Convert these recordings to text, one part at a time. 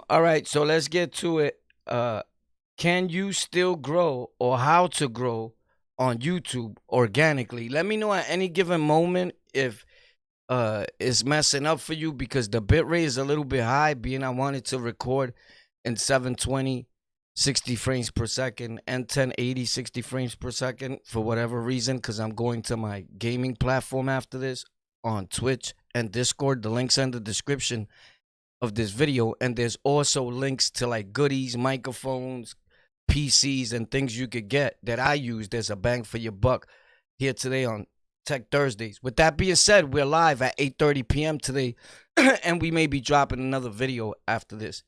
All right, so let's get to it. Can you still grow or how to grow on YouTube organically? Let me know at any given moment if it's messing up for you because the bit rate is a little bit high, being I wanted to record in 720 60 frames per second and 1080 60 frames per second for whatever reason, because I'm going to my gaming platform after this on Twitch and Discord. The links in the description of this video, and there's also links to like goodies, microphones, PCs, and things you could get that I use. There's a bang for your buck here today on Tech Thursdays. With that being said, we're live at 8:30 p.m. today, and we may be dropping another video after this.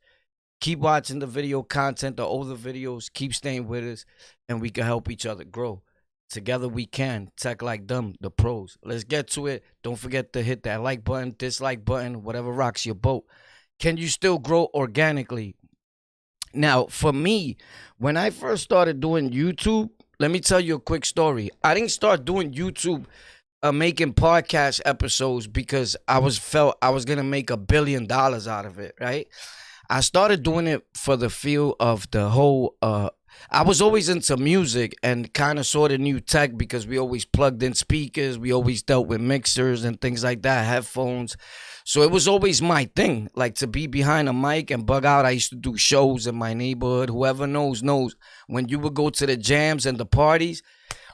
Keep watching the video content, the older videos. Keep staying with us, and we can help each other grow. Together we can. Tech like them, the pros. Let's get to it. Don't forget to hit that like button, dislike button, whatever rocks your boat. Can you still grow organically? Now, for me, when I first started doing YouTube, let me tell you a quick story. I didn't start doing YouTube, making podcast episodes because felt I was gonna make $1 billion out of it, right? I started doing it for the feel of the whole. I was always into music and kind of sort of new tech because we always plugged in speakers. We always dealt with mixers and things like that, headphones. So it was always my thing, like to be behind a mic and bug out. I used to do shows in my neighborhood. Whoever knows. When you would go to the jams and the parties,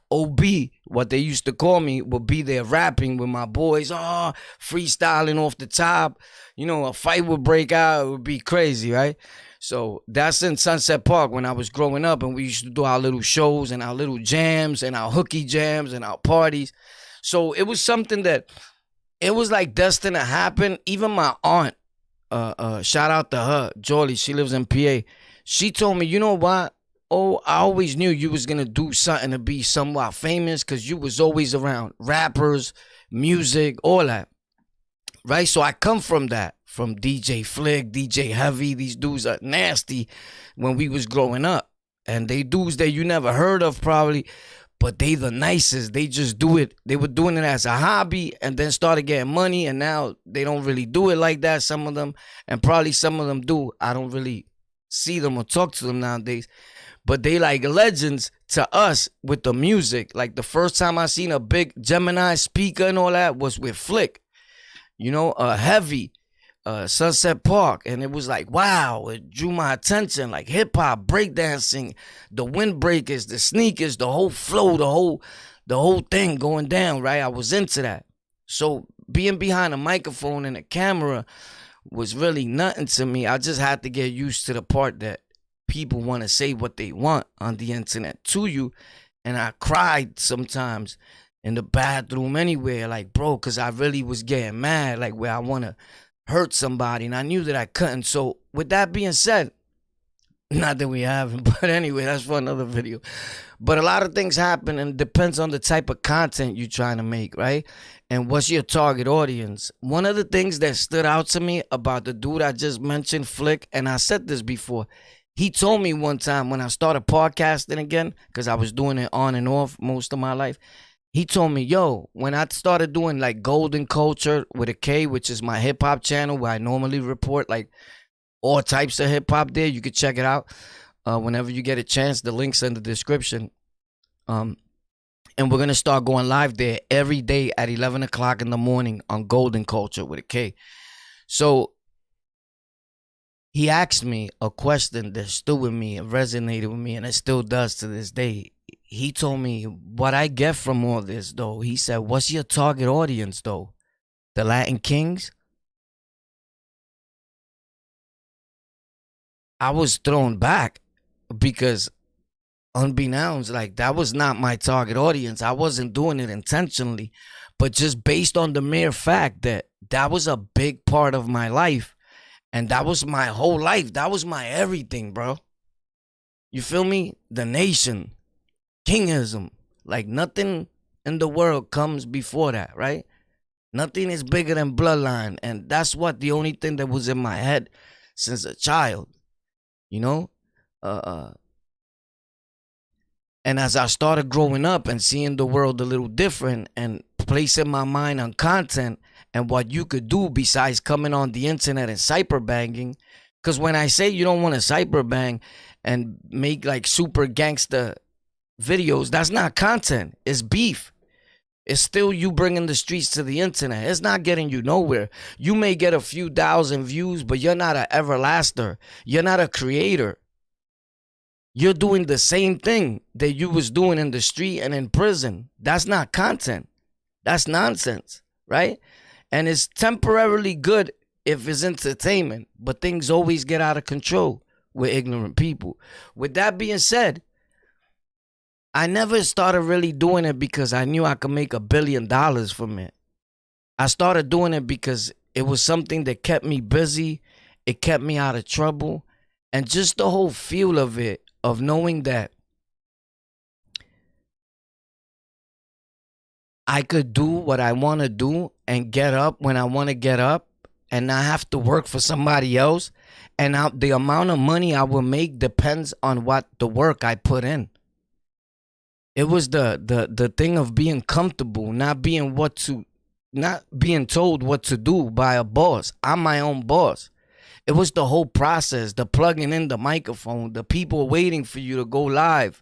OB, what they used to call me, would be there rapping with my boys, freestyling off the top. You know, a fight would break out. It would be crazy, right? So that's in Sunset Park when I was growing up, and we used to do our little shows and our little jams and our hooky jams and our parties. So it was something that it was like destined to happen. Even my aunt, shout out to her, Jolie, she lives in PA. She told me, you know what? Oh, I always knew you was gonna do something to be somewhat famous because you was always around rappers, music, all that. Right? So I come from that, from DJ Flick, DJ Heavy. These dudes are nasty when we was growing up. And they dudes that you never heard of probably, but they the nicest. They just do it. They were doing it as a hobby and then started getting money, and now they don't really do it like that, some of them. And probably some of them do. I don't really see them or talk to them nowadays. But they like legends to us with the music. Like the first time I seen a big Gemini speaker and all that was with Flick. You know, Heavy, Sunset Park. And it was like, wow, it drew my attention. Like hip-hop, breakdancing, the windbreakers, the sneakers, the whole flow, the whole thing going down, right? I was into that. So being behind a microphone and a camera was really nothing to me. I just had to get used to the part that people want to say what they want on the internet to you. And I cried sometimes in the bathroom anywhere, like, bro, because I really was getting mad, like where I want to hurt somebody, and I knew that I couldn't. So with that being said, not that we haven't, but anyway, that's for another video. But a lot of things happen, and it depends on the type of content you're trying to make, right? And what's your target audience. One of the things that stood out to me about the dude I just mentioned, Flick, and I said this before, he told me one time when I started podcasting again, because I was doing it on and off most of my life, he told me, yo, when I started doing like Golden Culture with a K, which is my hip hop channel where I normally report like all types of hip hop there. You could check it out whenever you get a chance. The link's in the description. And we're going to start going live there every day at 11 o'clock in the morning on Golden Culture with a K. So he asked me a question that stood with me and resonated with me, and it still does to this day. He told me what I get from all this, though. He said, what's your target audience, though? The Latin Kings? I was thrown back because unbeknownst, like that was not my target audience. I wasn't doing it intentionally, but just based on the mere fact that that was a big part of my life, and that was my whole life. That was my everything, bro. You feel me? The nation. Kingism, like nothing in the world comes before that, right? Nothing is bigger than bloodline, and that's what the only thing that was in my head since a child, you know? And as I started growing up and seeing the world a little different and placing my mind on content and what you could do besides coming on the internet and cyberbanging, Because when I say you don't want to cyberbang and make like super gangster videos, that's not content. It's beef. It's still you bringing the streets to the internet. It's not getting you nowhere. You may get a few thousand views, but you're not an everlaster. You're not a creator. You're doing the same thing that you was doing in the street and in prison. That's not content. That's nonsense, right? And it's temporarily good if it's entertainment, but things always get out of control with ignorant people. With that being said, I never started really doing it because I knew I could make $1 billion from it. I started doing it because it was something that kept me busy. It kept me out of trouble. And just the whole feel of it, of knowing that I could do what I want to do and get up when I want to get up and not have to work for somebody else. And the amount of money I will make depends on what the work I put in. It was the thing of being comfortable, not being told what to do by a boss. I'm my own boss. It was the whole process, the plugging in the microphone, the people waiting for you to go live.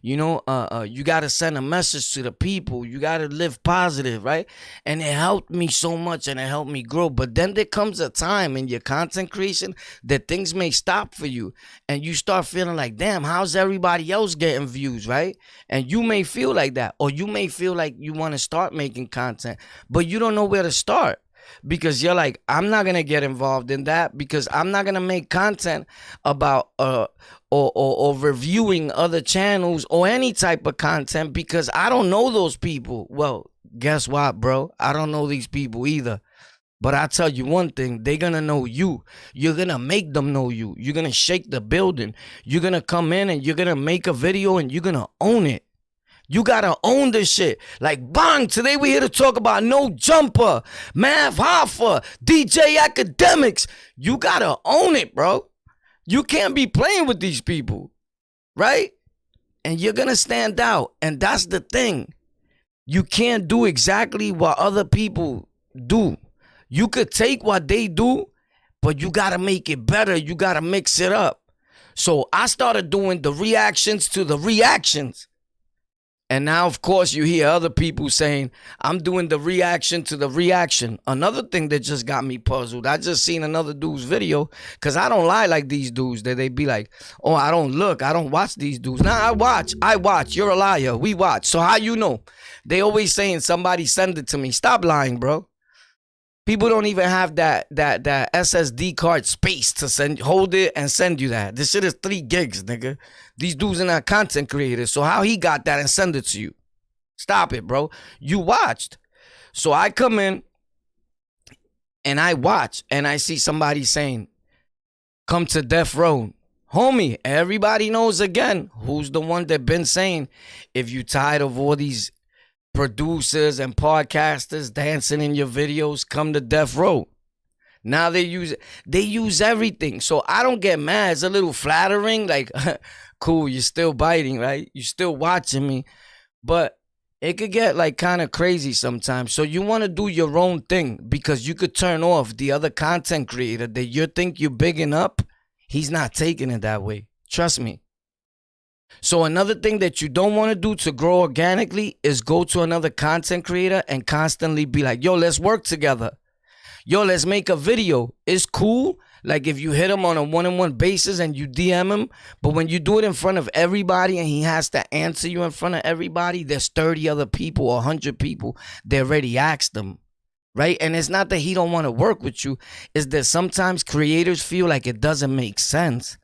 You know, you got to send a message to the people. You got to live positive, right? And it helped me so much and it helped me grow. But then there comes a time in your content creation that things may stop for you. And you start feeling like, damn, how's everybody else getting views, right? And you may feel like that. Or you may feel like you want to start making content, but you don't know where to start. Because you're like, I'm not going to get involved in that because I'm not going to make content about or reviewing other channels or any type of content because I don't know those people. Well, guess what, bro? I don't know these people either. But I tell you one thing, they're going to know you. You're going to make them know you. You're going to shake the building. You're going to come in and you're going to make a video and you're going to own it. You gotta own this shit. Like, bang, today we here to talk about No Jumper, Math Hoffa, DJ Academics. You gotta own it, bro. You can't be playing with these people, right? And you're gonna stand out. And that's the thing. You can't do exactly what other people do. You could take what they do, but you gotta make it better. You gotta mix it up. So I started doing the reactions to the reactions. And now, of course, you hear other people saying, I'm doing the reaction to the reaction. Another thing that just got me puzzled, I just seen another dude's video, because I don't lie like these dudes, that they be like, oh, I don't watch these dudes. Nah, I watch. You're a liar. We watch. So how you know? They always saying somebody send it to me. Stop lying, bro. People don't even have that SSD card space to hold it and send you that. This shit is 3 gigs, nigga. These dudes are not content creators. So how he got that and send it to you? Stop it, bro. You watched. So I come in and I watch and I see somebody saying, come to death row. Homie, everybody knows again who's the one that been saying, if you tired of all these producers and podcasters dancing in your videos, come to death row. Now they use everything. So I don't get mad. It's a little flattering, like, cool, you're still biting, right? You're still watching me. But it could get like kind of crazy sometimes. So you want to do your own thing because you could turn off the other content creator that you think you're bigging up. He's not taking it that way. Trust me. So another thing that you don't want to do to grow organically is go to another content creator and constantly be like, yo, let's work together. Yo, let's make a video. It's cool. Like if you hit him on a one-on-one basis and you DM him, but when you do it in front of everybody and he has to answer you in front of everybody, there's 30 other people or 100 people that already asked him, right? And it's not that he don't want to work with you. It's that sometimes creators feel like it doesn't make sense.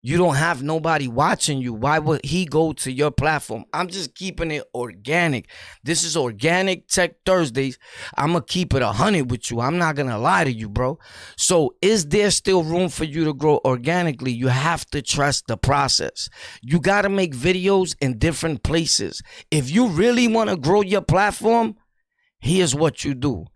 You don't have nobody watching you. Why would he go to your platform? I'm just keeping it organic. This is Organic Tech Thursdays. I'm going to keep it 100 with you. I'm not going to lie to you, bro. So is there still room for you to grow organically? You have to trust the process. You got to make videos in different places. If you really want to grow your platform, here's what you do.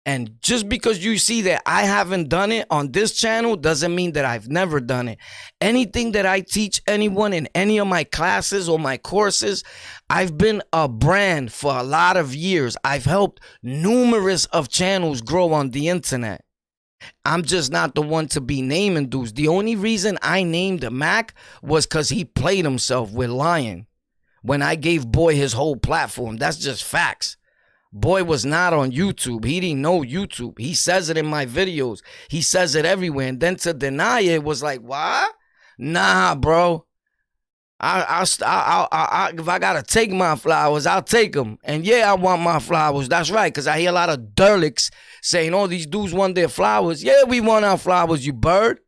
And just because you see that I haven't done it on this channel doesn't mean that I've never done it. Anything that I teach anyone in any of my classes or my courses, I've been a brand for a lot of years. I've helped numerous of channels grow on the internet. I'm just not the one to be naming dudes. The only reason I named Mac was because he played himself with lying when I gave Boy his whole platform. That's just facts. Boy was not on YouTube. He didn't know YouTube. He says it in my videos. He says it everywhere. And then to deny it was like, what? Nah, bro. If I gotta take my flowers, I'll take them. And yeah, I want my flowers. That's right, because I hear a lot of derelicts saying, oh, these dudes want their flowers. Yeah, we want our flowers, you bird.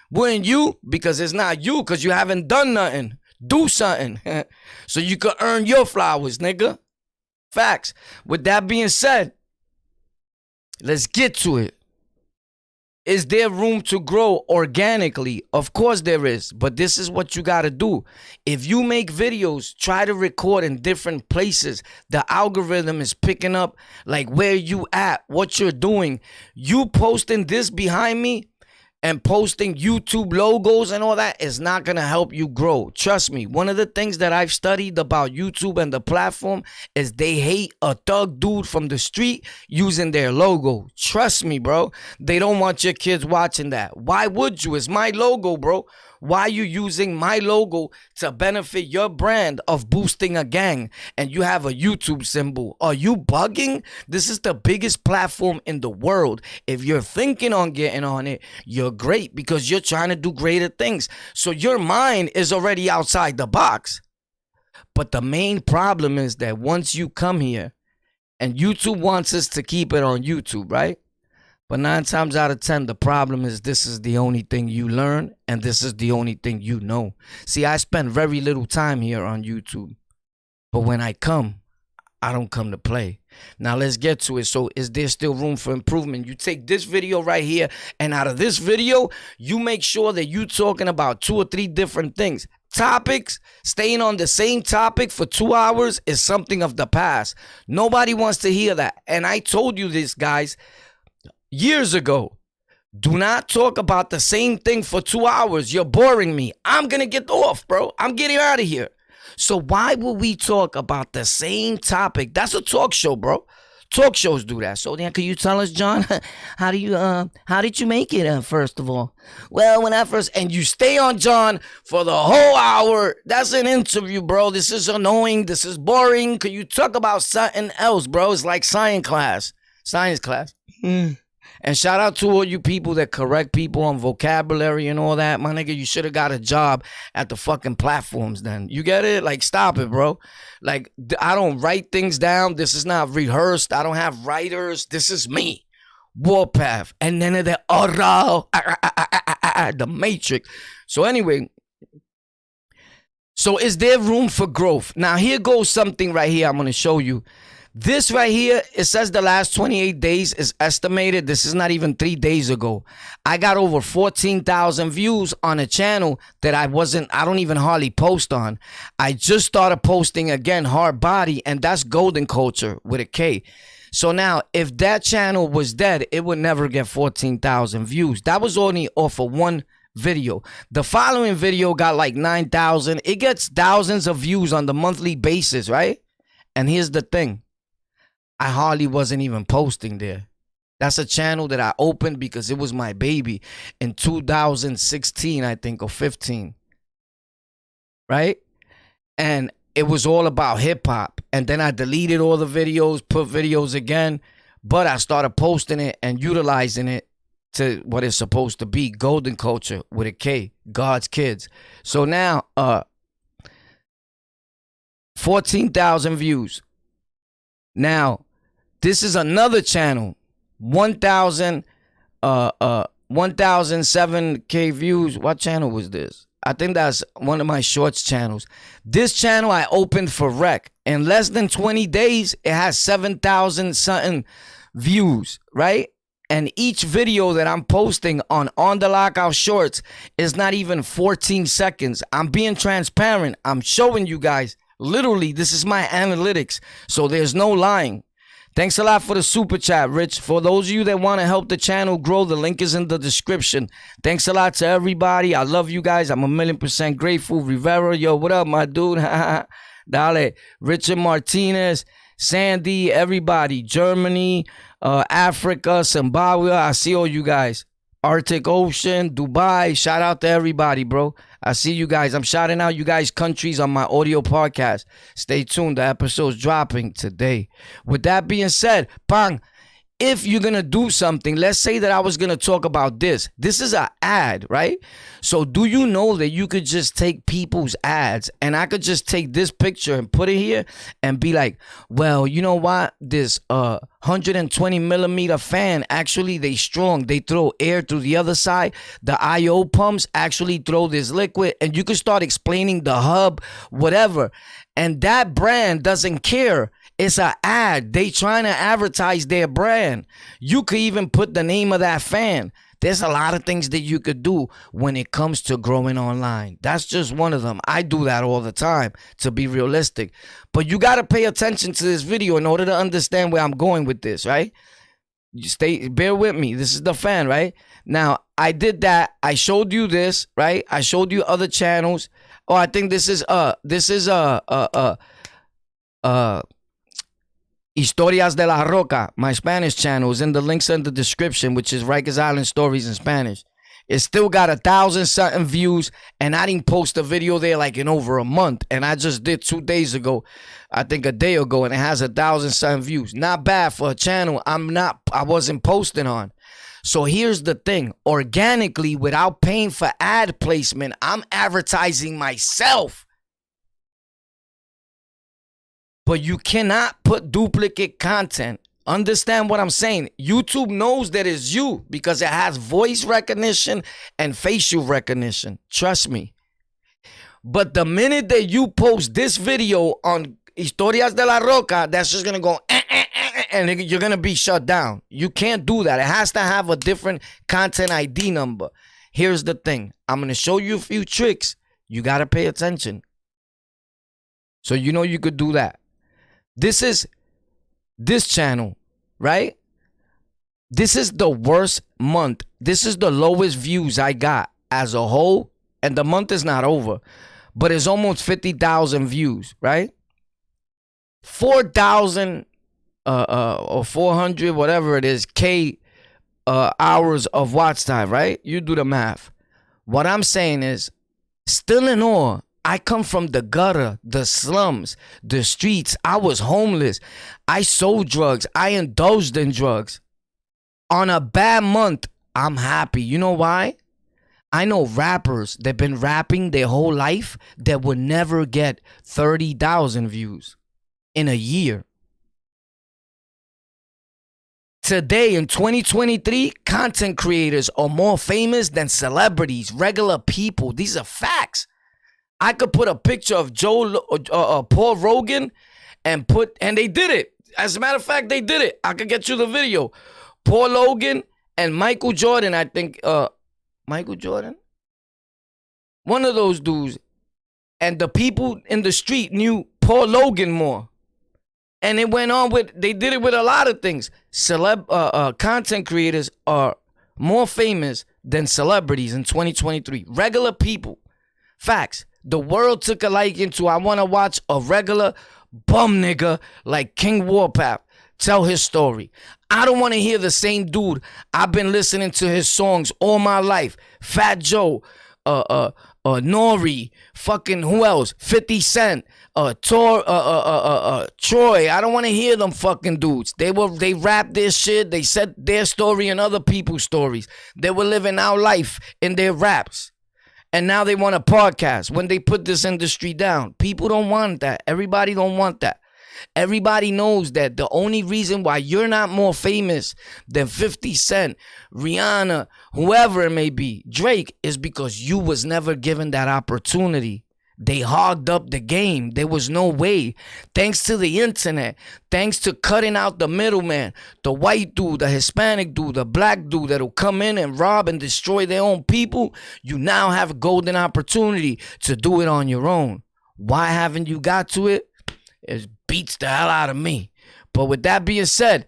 Wouldn't you? Because it's not you, because you haven't done nothing. Do something. So you could earn your flowers, nigga. Facts. With that being said, let's get to it. Is there room to grow organically? Of course there is, but this is what you got to do. If you make videos, try to record in different places. The algorithm is picking up like where you at, what you're doing. You posting this behind me and posting YouTube logos and all that is not going to help you grow. Trust me. One of the things that I've studied about YouTube and the platform is they hate a thug dude from the street using their logo. Trust me, bro. They don't want your kids watching that. Why would you? It's my logo, bro. Why are you using my logo to benefit your brand of boosting a gang and you have a YouTube symbol? Are you bugging? This is the biggest platform in the world. If you're thinking on getting on it, you're great because you're trying to do greater things. So your mind is already outside the box. But the main problem is that once you come here and YouTube wants us to keep it on YouTube, right? But 9 times out of 10, the problem is this is the only thing you learn and this is the only thing you know. See, I spend very little time here on YouTube. But when I come, I don't come to play. Now, let's get to it. So is there still room for improvement? You take this video right here, and out of this video, you make sure that you're talking about 2 or 3 different things. Topics, staying on the same topic for 2 hours is something of the past. Nobody wants to hear that. And I told you this, guys, years ago. Do not talk about the same thing for 2 hours. You're boring me. I'm going to get off, bro. I'm getting out of here. So why would we talk about the same topic? That's a talk show, bro. Talk shows do that. So then, can you tell us, John, how did you make it, first of all? Well, when I first, and you stay on John for the whole hour. That's an interview, bro. This is annoying. This is boring. Can you talk about something else, bro? It's like science class. Science class. And shout out to all you people that correct people on vocabulary and all that. My nigga, you should have got a job at the fucking platforms then. You get it? Like, stop it, bro. Like, I don't write things down. This is not rehearsed. I don't have writers. This is me. Warpath. And then the oral, the Matrix. So anyway, so is there room for growth? Now, here goes something right here I'm going to show you. This right here, it says the last 28 days is estimated. This is not even 3 days ago. I got over 14,000 views on a channel that I don't even hardly post on. I just started posting again, Hard Body, and that's Golden Culture with a K. So now, if that channel was dead, it would never get 14,000 views. That was only off of one video. The following video got like 9,000. It gets thousands of views on the monthly basis, right? And here's the thing. I hardly wasn't even posting there. That's a channel that I opened because it was my baby in 2016, I think, or 15. Right? And it was all about hip hop. And then I deleted all the videos, put videos again. But I started posting it and utilizing it to what it's supposed to be. Golden Culture with a K. God's Kids. So now, 14,000 views. Now, this is another channel, 1,007K views. What channel was this? I think that's one of my shorts channels. This channel I opened for rec. In less than 20 days, it has 7,000 something views, right? And each video that I'm posting on the Lockout Shorts is not even 14 seconds. I'm being transparent. I'm showing you guys. Literally, this is my analytics. So there's no lying. Thanks a lot for the super chat, Rich. For those of you that want to help the channel grow, the link is in the description. Thanks a lot to everybody. I love you guys. I'm 1,000,000% grateful. Rivera, yo, what up, my dude? Dale. Richard Martinez. Sandy, everybody, Germany, Africa, Zimbabwe. I see all you guys. Arctic Ocean, Dubai. Shout out to everybody, bro. I see you guys. I'm shouting out you guys' countries on my audio podcast. Stay tuned. The episode's dropping today. With that being said, Pang, if you're going to do something, let's say that I was going to talk about this. This is an ad, right? So do you know that you could just take people's ads and I could just take this picture and put it here and be like, well, you know what? This 120 millimeter fan, actually they strong. They throw air through the other side. The IO pumps actually throw this liquid, and you can start explaining the hub, whatever. And that brand doesn't care. It's an ad. They trying to advertise their brand. You could even put the name of that fan. There's a lot of things that you could do when it comes to growing online. That's just one of them. I do that all the time, to be realistic. But you got to pay attention to this video in order to understand where I'm going with this, right? Bear with me. This is the fan, right? Now, I did that. I showed you this, right? I showed you other channels. Oh, I think this is Historias de la Roca, my Spanish channel, is in the links in the description, which is Rikers Island Stories in Spanish. It still got 1,000 something views, and I didn't post a video there like in over a month. And I just did 2 days ago, I think a day ago, and it has 1,000 something views. Not bad for a channel I wasn't posting on. So here's the thing. Organically, without paying for ad placement, I'm advertising myself. But you cannot put duplicate content. Understand what I'm saying? YouTube knows that it's you because it has voice recognition and facial recognition. Trust me. But the minute that you post this video on Historias de la Roca, that's just going to go and you're going to be shut down. You can't do that. It has to have a different content ID number. Here's the thing. I'm going to show you a few tricks. You got to pay attention. So you know you could do that. This is this channel, right? This is the worst month. This is the lowest views I got as a whole. And the month is not over. But it's almost 50,000 views, right? 4,000 or 400, whatever it is, K hours of watch time, right? You do the math. What I'm saying is, still in awe, I come from the gutter, the slums, the streets. I was homeless. I sold drugs. I indulged in drugs. On a bad month, I'm happy. You know why? I know rappers that been rapping their whole life that would never get 30,000 views in a year. Today in 2023, content creators are more famous than celebrities, regular people. These are facts. I could put a picture of Paul Rogan and they did it. As a matter of fact, they did it. I could get you the video. Paul Logan and Michael Jordan, I think, Michael Jordan? One of those dudes. And the people in the street knew Paul Logan more. And it went on they did it with a lot of things. Content creators are more famous than celebrities in 2023. Regular people. Facts. The world took a liking to, I want to watch a regular bum nigga like King Warpath tell his story. I don't want to hear the same dude. I've been listening to his songs all my life. Fat Joe, Nori, fucking who else? 50 Cent, Troy. I don't want to hear them fucking dudes. They rap their shit. They said their story and other people's stories. They were living our life in their raps. And now they want a podcast when they put this industry down. People don't want that. Everybody don't want that. Everybody knows that the only reason why you're not more famous than 50 Cent, Rihanna, whoever it may be, Drake, is because you was never given that opportunity. They hogged up the game. There was no way. Thanks to the internet, thanks to cutting out the middleman, the white dude, the Hispanic dude, the black dude that'll come in and rob and destroy their own people, you now have a golden opportunity to do it on your own. Why haven't you got to it? It beats the hell out of me. But with that being said,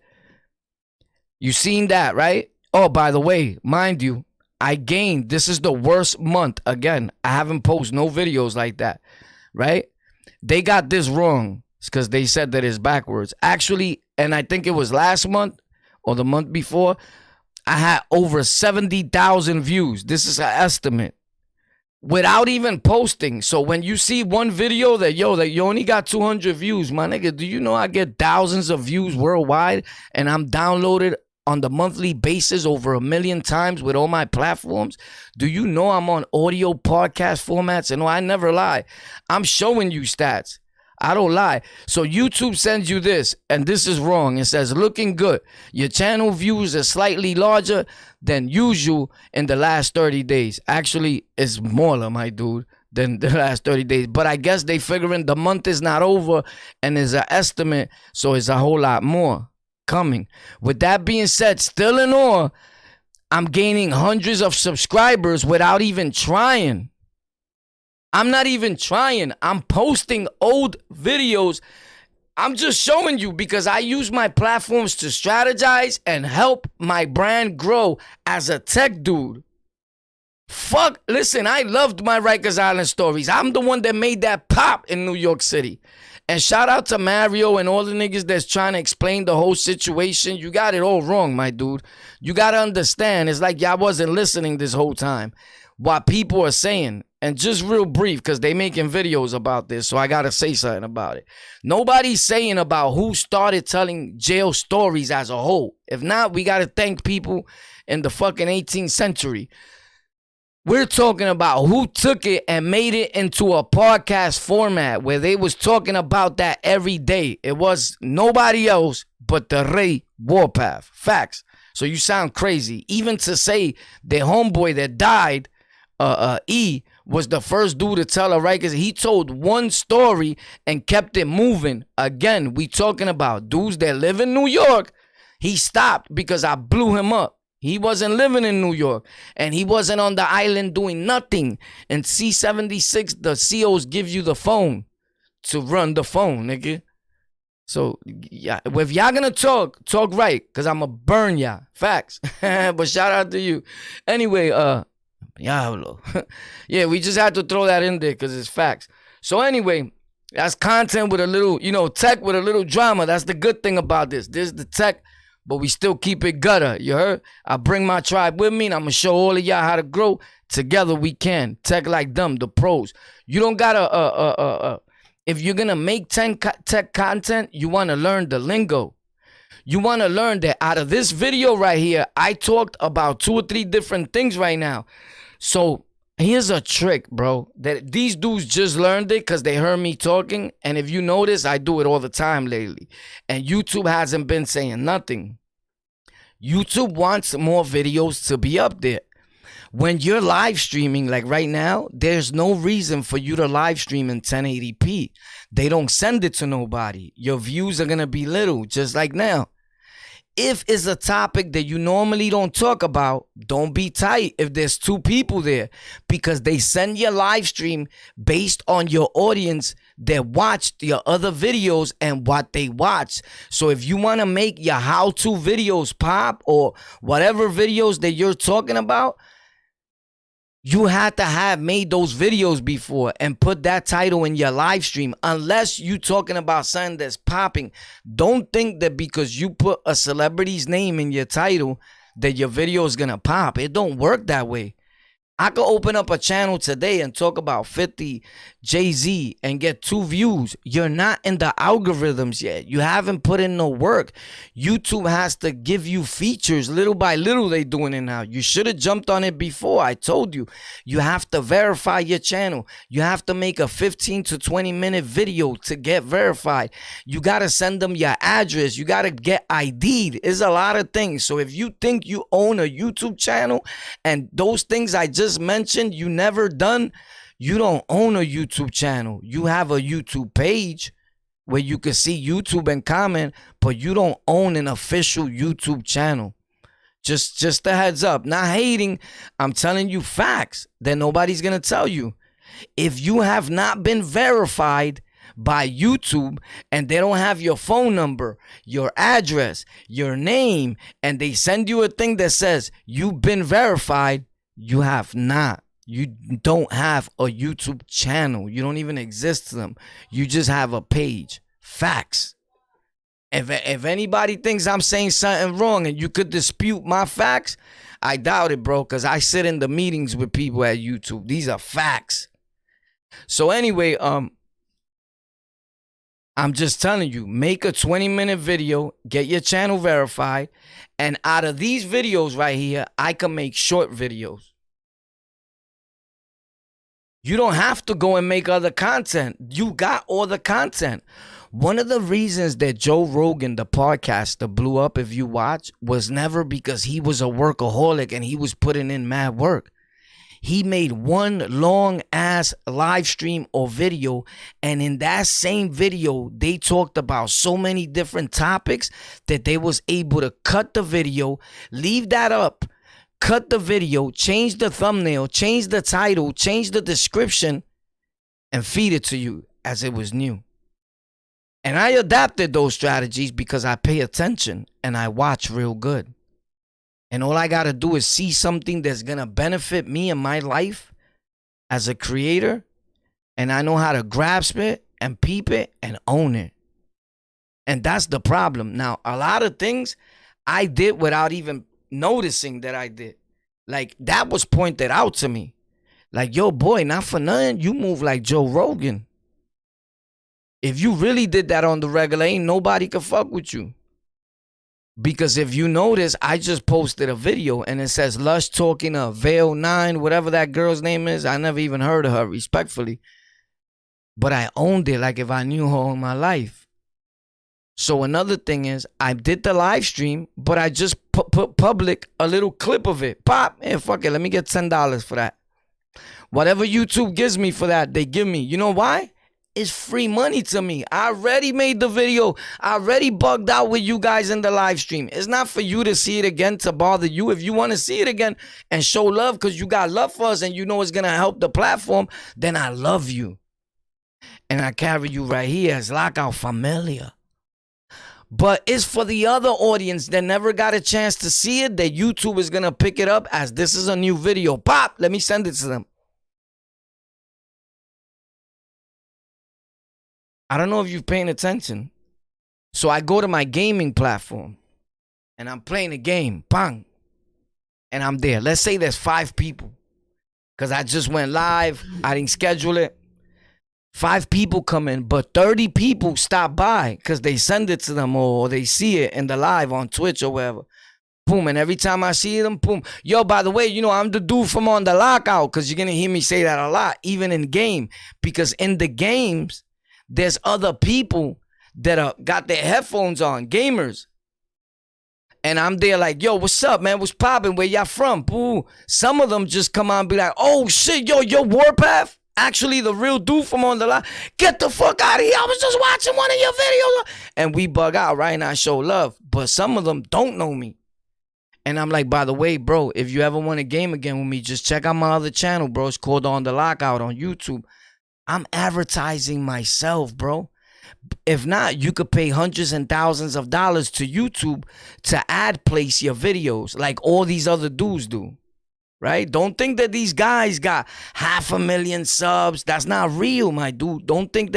you seen that, right? Oh, by the way, mind you, I gained, this is the worst month. Again, I haven't posted no videos like that, right? They got this wrong. because they said that it's backwards. Actually, and I think it was last month or the month before, I had over 70,000 views. This is an estimate without even posting. So when you see one video that you only got 200 views, my nigga, do you know I get thousands of views worldwide and I'm downloaded on the monthly basis over 1 million times with all my platforms? Do you know I'm on audio podcast formats? And no, I never lie. I'm showing you stats. I don't lie. So YouTube sends you this, and this is wrong. It says, looking good. Your channel views are slightly larger than usual in the last 30 days. Actually, it's smaller, my dude, than the last 30 days. But I guess they figuring the month is not over and is an estimate, so it's a whole lot more coming. With that being said, still in all, I'm gaining hundreds of subscribers without even trying. I'm not even trying. I'm posting old videos. I'm just showing you because I use my platforms to strategize and help my brand grow as a tech dude. Fuck, listen, I loved my Rikers Island stories. I'm the one that made that pop in New York City. And shout out to Mario and all the niggas that's trying to explain the whole situation. You got it all wrong, my dude. You got to understand, it's like y'all wasn't listening this whole time. What people are saying, and just real brief, because they making videos about this, so I got to say something about it. Nobody's saying about who started telling jail stories as a whole. If not, we got to thank people in the fucking 18th century. We're talking about who took it and made it into a podcast format where they was talking about that every day. It was nobody else but the Ray Warpath. Facts. So you sound crazy. Even to say the homeboy that died, E, was the first dude to tell a Rikers. He told one story and kept it moving. Again, we talking about dudes that live in New York. He stopped because I blew him up. He wasn't living in New York, and he wasn't on the island doing nothing. And C76, the COs give you the phone to run the phone, nigga. So, yeah, if y'all gonna talk right, because I'm gonna burn y'all. Facts. But shout out to you. Anyway, Diablo. Yeah, we just had to throw that in there because it's facts. So anyway, that's content with a little, tech with a little drama. That's the good thing about this. This is the tech, but we still keep it gutter. You heard? I bring my tribe with me, and I'm going to show all of y'all how to grow. Together we can. Tech like them, the pros. You don't got to, if you're going to make tech content, you want to learn the lingo. You want to learn that out of this video right here, I talked about 2 or 3 different things right now. So here's a trick, bro, that these dudes just learned it because they heard me talking. And if you notice, I do it all the time lately. And YouTube hasn't been saying nothing. YouTube wants more videos to be up there. When you're live streaming, like right now, there's no reason for you to live stream in 1080p. They don't send it to nobody. Your views are going to be little, just like now. If it's a topic that you normally don't talk about, don't be tight if there's 2 people there, because they send your live stream based on your audience that watched your other videos and what they watch. So if you want to make your how-to videos pop or whatever videos that you're talking about, you had to have made those videos before and put that title in your live stream. Unless you talking about something that's popping. Don't think that because you put a celebrity's name in your title that your video is going to pop. It don't work that way. I could open up a channel today and talk about 50 Jay-Z and get 2 views. You're not in the algorithms yet. You haven't put in no work. YouTube has to give you features. Little by little, they doing it now. You should have jumped on it before. I told you. You have to verify your channel. You have to make a 15 to 20 minute video to get verified. You got to send them your address. You got to get ID'd. It's a lot of things. So if you think you own a YouTube channel and those things I just mentioned you never done, you don't own a YouTube channel. You have a YouTube page where you can see YouTube and comment, but you don't own an official YouTube channel. Just a heads up. Not hating. I'm telling you facts that nobody's gonna tell you. If you have not been verified by YouTube and they don't have your phone number, your address, your name, and they send you a thing that says you've been verified, you have not. You don't have a YouTube channel. You don't even exist to them. You just have a page. Facts. If anybody thinks I'm saying something wrong and you could dispute my facts, I doubt it, bro, because I sit in the meetings with people at YouTube. These are facts. So anyway, I'm just telling you, make a 20-minute video, get your channel verified, and out of these videos right here, I can make short videos. You don't have to go and make other content. You got all the content. One of the reasons that Joe Rogan, the podcaster, blew up, if you watch, was never because he was a workaholic and he was putting in mad work. He made one long ass live stream or video, and in that same video, they talked about so many different topics that they was able to cut the video, leave that up, cut the video, change the thumbnail, change the title, change the description, and feed it to you as it was new. And I adapted those strategies because I pay attention and I watch real good. And all I got to do is see something that's going to benefit me in my life as a creator. And I know how to grasp it and peep it and own it. And that's the problem. Now, a lot of things I did without even noticing that I did. Like, that was pointed out to me. Like, yo, boy, not for nothing, you move like Joe Rogan. If you really did that on the regular, ain't nobody could fuck with you. Because if you notice, I just posted a video and it says Lush talking to Veil 9, whatever that girl's name is. I never even heard of her, respectfully. But I owned it like if I knew her all my life. So another thing is, I did the live stream, but I just put public a little clip of it. Pop, and fuck it, let me get $10 for that. Whatever YouTube gives me for that, they give me. You know why? It's free money to me. I already made the video. I already bugged out with you guys in the live stream. It's not for you to see it again to bother you. If you want to see it again and show love because you got love for us and you know it's going to help the platform, then I love you. And I carry you right here as Lockout Familia. But it's for the other audience that never got a chance to see it that YouTube is going to pick it up as this is a new video. Pop, let me send it to them. I don't know if you're paying attention. So I go to my gaming platform and I'm playing a game. Bang. And I'm there. Let's say there's 5 people. Because I just went live. I didn't schedule it. 5 people come in, but 30 people stop by because they send it to them or they see it in the live on Twitch or wherever. Boom. And every time I see them, boom. Yo, by the way, you know, I'm the dude from On The Lockout because you're going to hear me say that a lot, even in game. Because in the games, there's other people that got their headphones on, gamers. And I'm there like, yo, what's up, man? What's poppin'? Where y'all from? Boo. Some of them just come on and be like, oh, shit, yo, Warpath? Actually, the real dude from On The Line. Get the fuck out of here. I was just watching one of your videos. And we bug out, right? And I show love. But some of them don't know me. And I'm like, by the way, bro, if you ever want a game again with me, just check out my other channel, bro. It's called On The Lockout on YouTube. I'm advertising myself, bro. If not, you could pay hundreds and thousands of dollars to YouTube to ad place your videos like all these other dudes do, right? Don't think that these guys got 500,000 subs. That's not real, my dude. Don't think,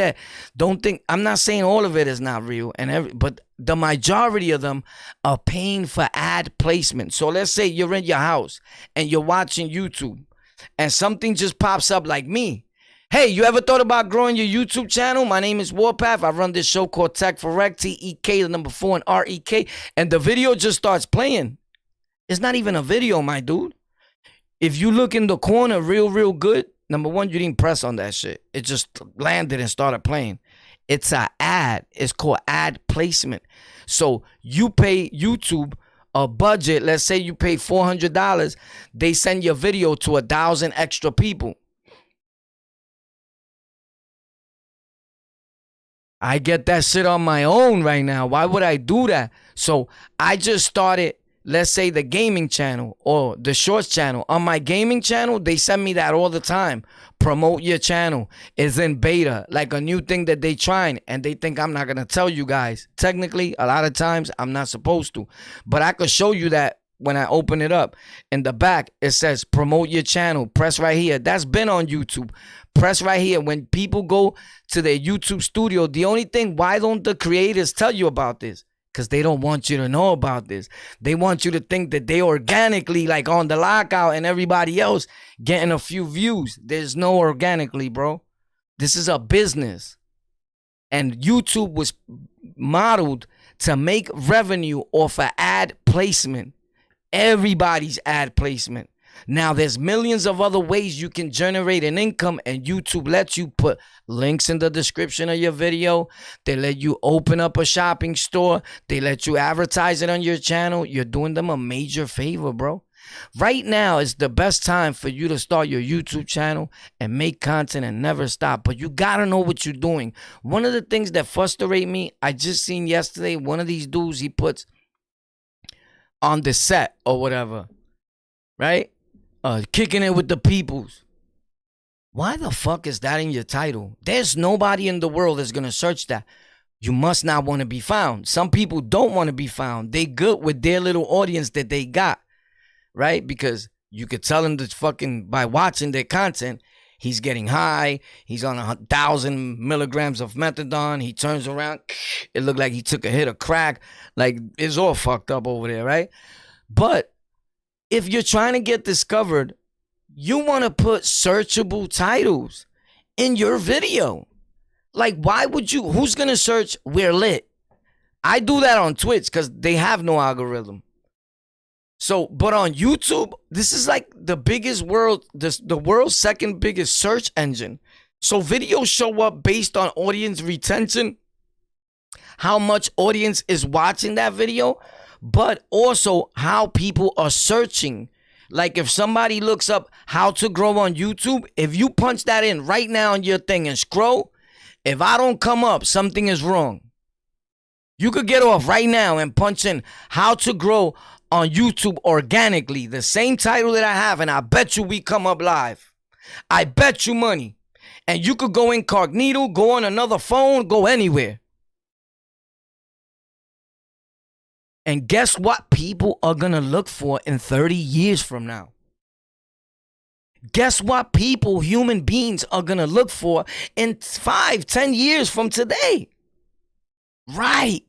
I'm not saying all of it is not real, but the majority of them are paying for ad placement. So let's say you're in your house and you're watching YouTube and something just pops up like me. Hey, you ever thought about growing your YouTube channel? My name is Warpath. I run this show called Tech for Rec, T-E-K, the number 4 and R-E-K. And the video just starts playing. It's not even a video, my dude. If you look in the corner real good, number 1, you didn't press on that shit. It just landed and started playing. It's an ad. It's called ad placement. So you pay YouTube a budget. Let's say you pay $400. They send your video to 1,000 extra people. I get that shit on my own right now. Why would I do that? So I just started, let's say, the gaming channel or the shorts channel. On my gaming channel, they send me that all the time. Promote your channel. It's in beta, like a new thing that they trying. And they think I'm not going to tell you guys. Technically, a lot of times, I'm not supposed to. But I could show you that when I open it up. In the back, it says promote your channel. Press right here. That's been on YouTube. Press right here. When people go to their YouTube studio, the only thing, why don't the creators tell you about this? Because they don't want you to know about this. They want you to think that they organically, like on the lockout and everybody else, getting a few views. There's no organically, bro. This is a business. And YouTube was modeled to make revenue off of ad placement. Everybody's ad placement. Now, there's millions of other ways you can generate an income, and YouTube lets you put links in the description of your video. They let you open up a shopping store. They let you advertise it on your channel. You're doing them a major favor, bro. Right now is the best time for you to start your YouTube channel and make content and never stop. But you gotta know what you're doing. One of the things that frustrate me, I just seen yesterday, one of these dudes, he puts on the set or whatever, right? Kicking it with the peoples. Why the fuck is that in your title? There's nobody in the world that's gonna search that. You must not want to be found. Some people don't want to be found. They good with their little audience that they got, right? Because you could tell them that fucking by watching their content, he's getting high. He's on 1,000 milligrams of methadone. He turns around. It looked like he took a hit of crack. Like, it's all fucked up over there, right? But if you're trying to get discovered, you want to put searchable titles in your video. Like, why would you? Who's going to search "We're Lit"? I do that on Twitch because they have no algorithm. So, but on YouTube, this is like the biggest the world's second biggest search engine. So videos show up based on audience retention, how much audience is watching that video, but also how people are searching. Like if somebody looks up how to grow on YouTube, if you punch that in right now on your thing and scroll, if I don't come up, something is wrong. You could get off right now and punch in how to grow on YouTube organically, the same title that I have, and I bet you we come up live. I bet you money. And you could go incognito, go on another phone, go anywhere. And guess what people are going to look for in 30 years from now? Guess what people, human beings, are going to look for in 5, 10 years from today? Right.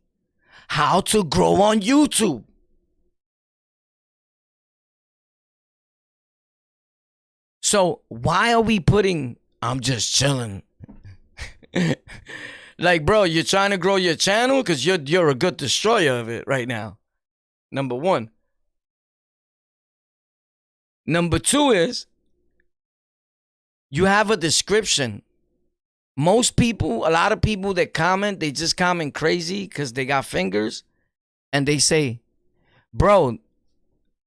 How to grow on YouTube. So why are we putting, I'm just chilling? Like, bro, you're trying to grow your channel because you're a good destroyer of it right now. Number one. Number two is you have a description. Most people, a lot of people that comment, they just comment crazy because they got fingers. And they say, bro,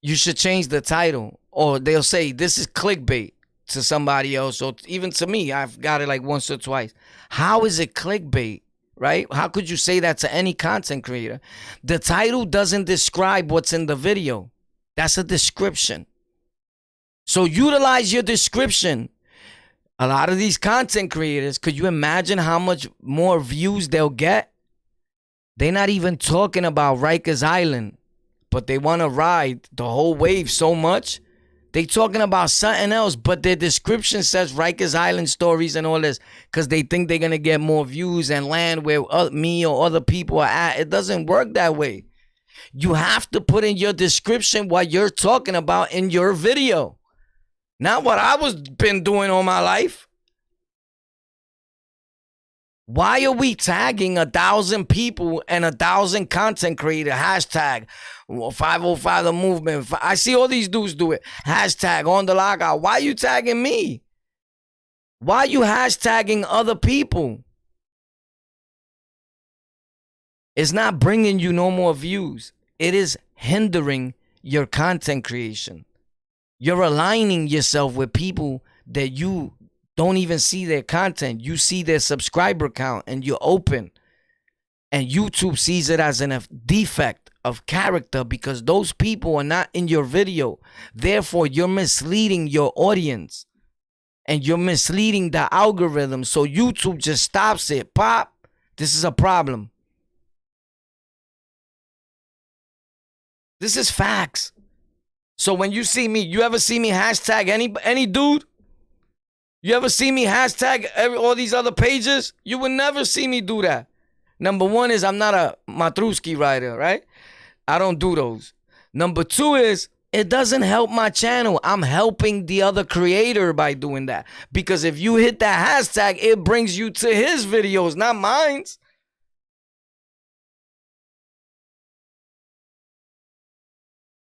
you should change the title. Or they'll say, this is clickbait to somebody else. Or even to me, I've got it like once or twice. How is it clickbait, right? How could you say that to any content creator? The title doesn't describe what's in the video. That's a description. So utilize your description. A lot of these content creators, could you imagine how much more views they'll get? They're not even talking about Rikers Island, but they want to ride the whole wave so much. They talking about something else, but their description says Rikers Island stories and all this because they think they're going to get more views and land where me or other people are at. It doesn't work that way. You have to put in your description what you're talking about in your video. Not what I was been doing all my life. Why are we tagging 1,000 people and 1,000 content creator? Hashtag 505 the movement. I see all these dudes do it. Hashtag on the lockout. Why are you tagging me? Why are you hashtagging other people? It's not bringing you no more views. It is hindering your content creation. You're aligning yourself with people that you don't even see their content. You see their subscriber count and you're open. And YouTube sees it as a defect of character because those people are not in your video. Therefore, you're misleading your audience. And you're misleading the algorithm. So YouTube just stops it. Pop, this is a problem. This is facts. So when you see me, you ever see me hashtag any dude? You ever see me hashtag all these other pages? You would never see me do that. Number one is I'm not a Matruski writer, right? I don't do those. Number two is it doesn't help my channel. I'm helping the other creator by doing that. Because if you hit that hashtag, it brings you to his videos, not mine.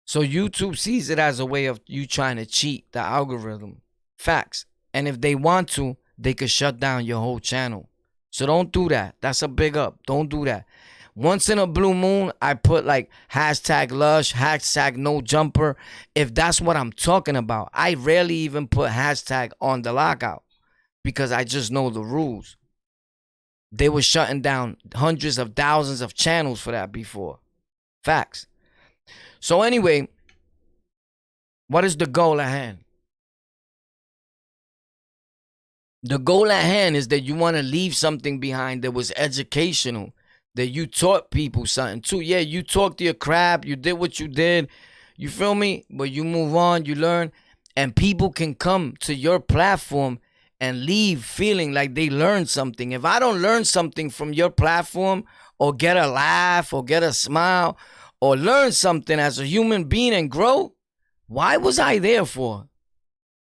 So YouTube sees it as a way of you trying to cheat the algorithm. Facts. And if they want to, they could shut down your whole channel. So don't do that. That's a big up. Don't do that. Once in a blue moon, I put like hashtag lush, hashtag no jumper. If that's what I'm talking about, I rarely even put hashtag on the lockout because I just know the rules. They were shutting down hundreds of thousands of channels for that before. Facts. So anyway, what is the goal at hand? The goal at hand is that you want to leave something behind that was educational, that you taught people something too. Yeah, you talked your crap, you did what you did, you feel me? But you move on, you learn, and people can come to your platform and leave feeling like they learned something. If I don't learn something from your platform or get a laugh or get a smile or learn something as a human being and grow, why was I there for?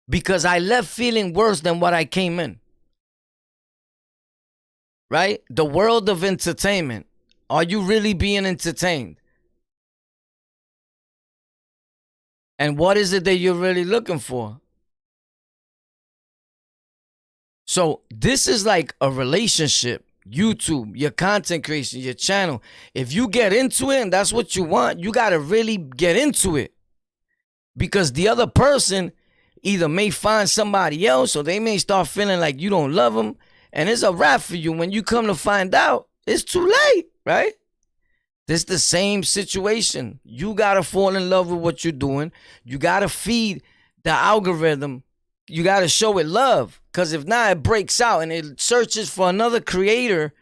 Because I left feeling worse than what I came in. Right? The world of entertainment. Are you really being entertained? And what is it that you're really looking for? So this is like a relationship. YouTube, your content creation, your channel. If you get into it and that's what you want, you got to really get into it. Because the other person either may find somebody else or they may start feeling like you don't love them. And it's a wrap for you. When you come to find out, it's too late, right? This is the same situation. You got to fall in love with what you're doing. You got to feed the algorithm. You got to show it love. Because if not, it breaks out and it searches for another creator,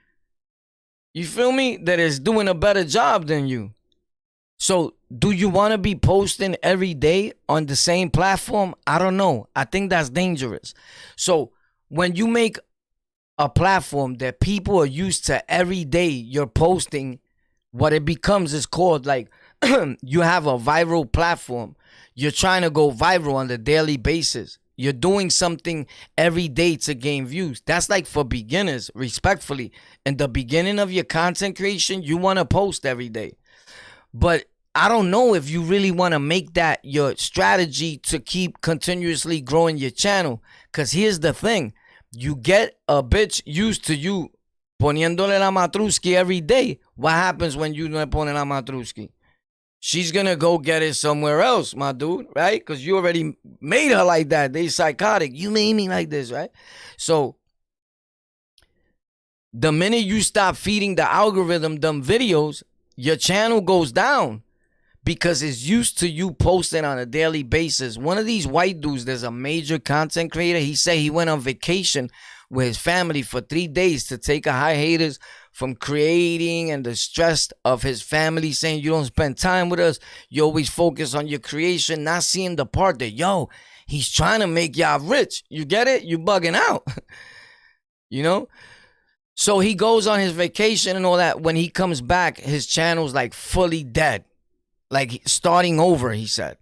you feel me, that is doing a better job than you. So do you want to be posting every day on the same platform? I don't know. I think that's dangerous. So when you make a platform that people are used to every day you're posting, what it becomes is called like you have a viral platform. You're trying to go viral on a daily basis. You're doing something every day to gain views. That's like for beginners, respectfully. In the beginning of your content creation, you want to post every day. But I don't know if you really want to make that your strategy to keep continuously growing your channel. Because here's the thing. You get a bitch used to you poniéndole la matruski every day. What happens when you no pone la matruski? She's going to go get it somewhere else, my dude, right? Because you already made her like that. They psychotic. You made me like this, right? So the minute you stop feeding the algorithm them videos, your channel goes down because it's used to you posting on a daily basis. One of these white dudes, there's a major content creator. He said he went on vacation with his family for 3 days to take a hiatus from creating and the stress of his family, saying you don't spend time with us. You always focus on your creation, not seeing the part that, yo, he's trying to make y'all rich. You get it? You bugging out. You know? So he goes on his vacation and all that. When he comes back, his channel's like fully dead. Like starting over, he said.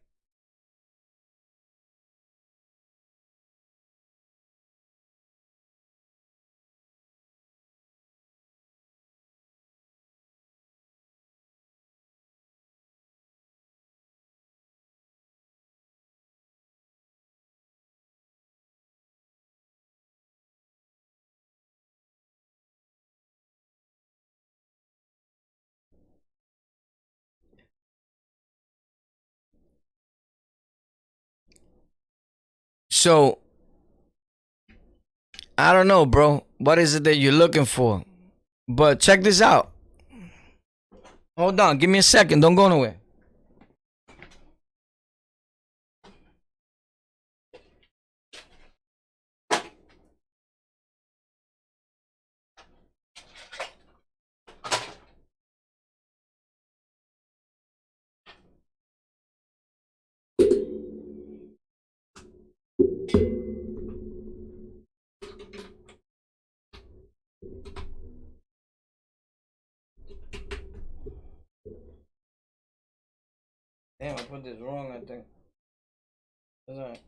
So, I don't know, bro. What is it that you're looking for? But check this out. Hold on. Give me a second. Don't go nowhere. put this wrong, I think. That's all right.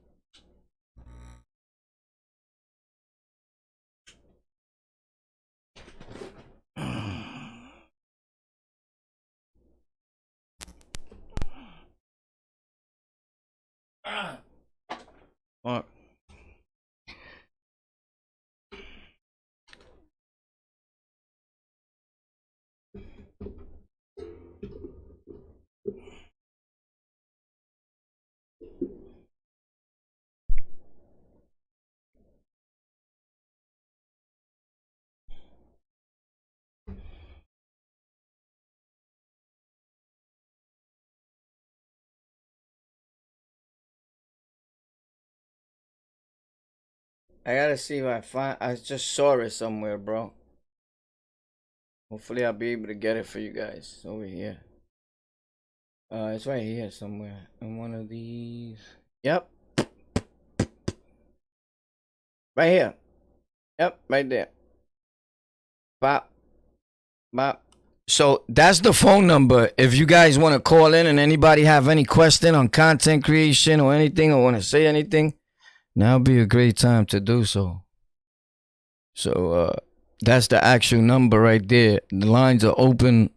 Fuck. I gotta see if I find. I just saw it somewhere, bro. Hopefully, I'll be able to get it for you guys over here. It's right here somewhere in one of these. Yep. Right here. Yep, right there. Bop. Bop. So that's the phone number. If you guys want to call in and anybody have any question on content creation or anything or want to say anything, now would be a great time to do so. So that's the actual number right there. The lines are open.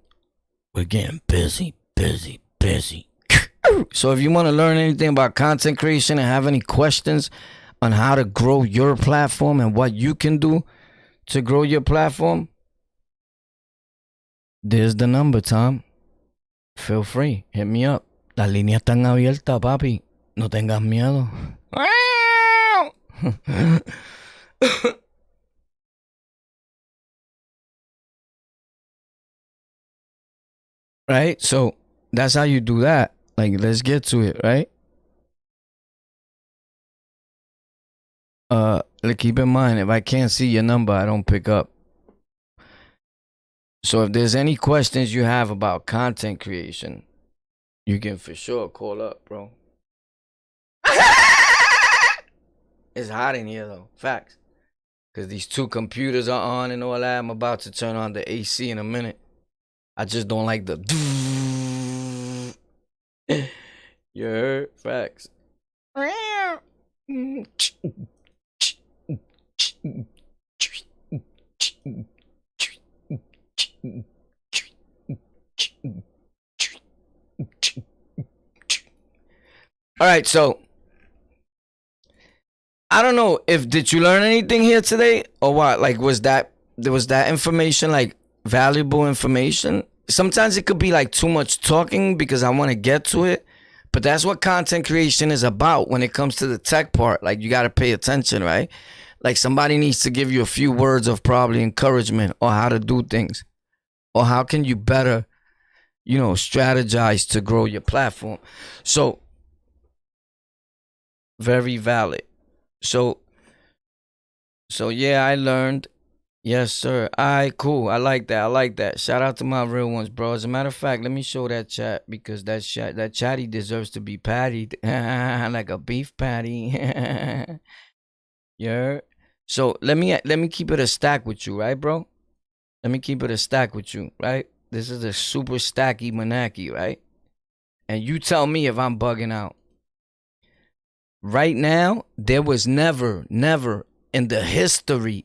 We're getting busy. So if you want to learn anything about content creation and have any questions on how to grow your platform and what you can do to grow your platform, there's the number, Tom. Feel free. Hit me up. Las líneas están abiertas, papi. No tengas miedo. Right? So that's how you do that. Like, let's get to it, right? Keep in mind, if I can't see your number, I don't pick up. So if there's any questions you have about content creation, you can for sure call up, bro. It's hot in here, though. Facts. Because these two computers are on and all that. I'm about to turn on the AC in a minute. I just don't like the... You heard? Facts. All right, so I don't know if did you learn anything here today or what? Like, was that information like valuable information? Sometimes it could be like too much talking because I want to get to it, but that's what content creation is about when it comes to the tech part. Like, you got to pay attention, right? Like, somebody needs to give you a few words of probably encouragement or how to do things or how can you better, strategize to grow your platform. So very valid. So yeah, I learned. Yes, sir. All right, cool. I like that. Shout out to my real ones, bro. As a matter of fact, let me show that chat because that chatty deserves to be pattied like a beef patty. Yeah. So let me keep it a stack with you, right, bro? Let me keep it a stack with you, right? This is a super stacky manaki, right? And you tell me if I'm bugging out. Right now, there was never in the history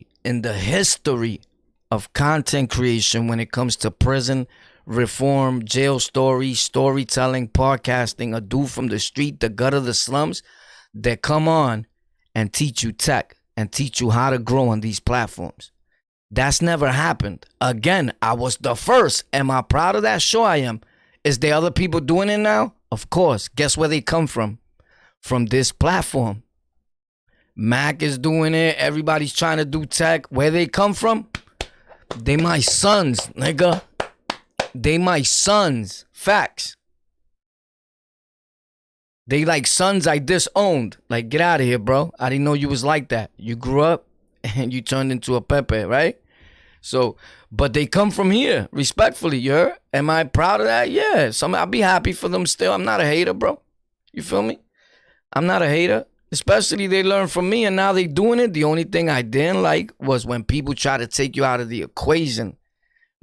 of content creation when it comes to prison, reform, jail stories, storytelling, podcasting, a dude from the street, the gutter, the slums, that come on and teach you tech and teach you how to grow on these platforms. That's never happened. Again, I was the first. Am I proud of that? Sure I am. Is there other people doing it now? Of course. Guess where they come from? From this platform. Mac is doing it. Everybody's trying to do tech. Where they come from? They my sons, nigga. They my sons. Facts. They like sons I disowned. Like, get out of here, bro. I didn't know you was like that. You grew up and you turned into a Pepe, right? So, but they come from here, respectfully, you heard? Am I proud of that? Yeah. I'll be happy for them still. I'm not a hater, bro. You feel me? I'm not a hater. Especially they learn from me and now they doing it. The only thing I didn't like was when people try to take you out of the equation.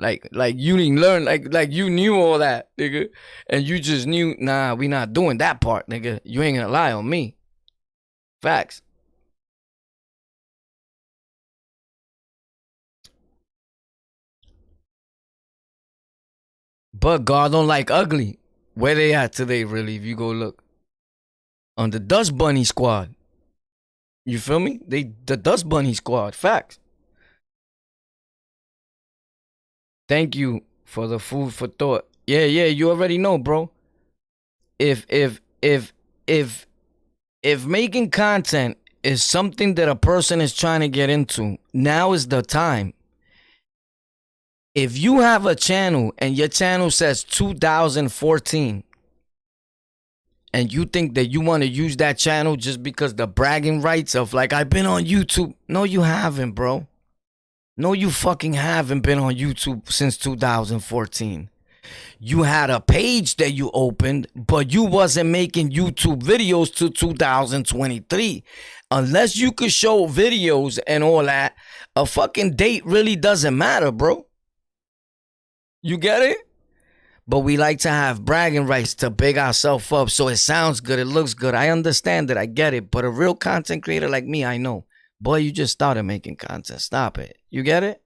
Like you didn't learn, like you knew all that, nigga. And you just knew, nah, we not doing that part, nigga. You ain't gonna lie on me. Facts. But God don't like ugly. Where they at today, really, if you go look? On the Dust Bunny squad. You feel me? The Dust Bunny squad. Facts. Thank you for the food for thought. Yeah, you already know, bro. If if if if if making content is something that a person is trying to get into, now is the time. If you have a channel and your channel says 2014 and you think that you want to use that channel just because the bragging rights of like, I've been on YouTube. No, you haven't, bro. No, you fucking haven't been on YouTube since 2014. You had a page that you opened, but you wasn't making YouTube videos till 2023. Unless you could show videos and all that, a fucking date really doesn't matter, bro. You get it? But we like to have bragging rights to big ourselves up so it sounds good, it looks good. I understand it, I get it. But a real content creator like me, I know. Boy, you just started making content. Stop it. You get it?